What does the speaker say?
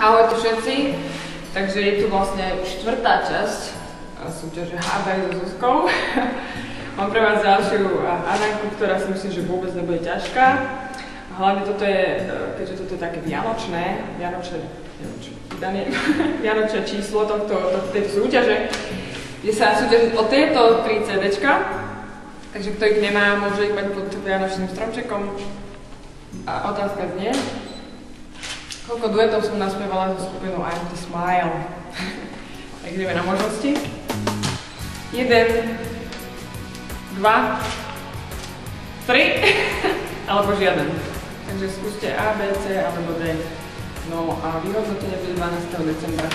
Ahojte všetci, takže je tu vlastne štvrtá časť súťaže Hádaj so Zuzkou. Mám pre vás ďalšiu hádanku, ktorá si myslím, že vôbec nebude ťažká. Hlavne toto je, keďže toto je také vianočné číslo tejto súťaže, kde sa súťaží o tieto 3 CDčka. Takže kto ich nemá, môže ich mať pod vianočným stromčekom. A otázka znie, koľko duetov som naspievala so skupinou I'm the Smile. Tak ideme na možnosti. 1, 2, 3, alebo žiaden. Takže skúste A, B, C alebo D. No a vyhodnotenie bude 12. decembra.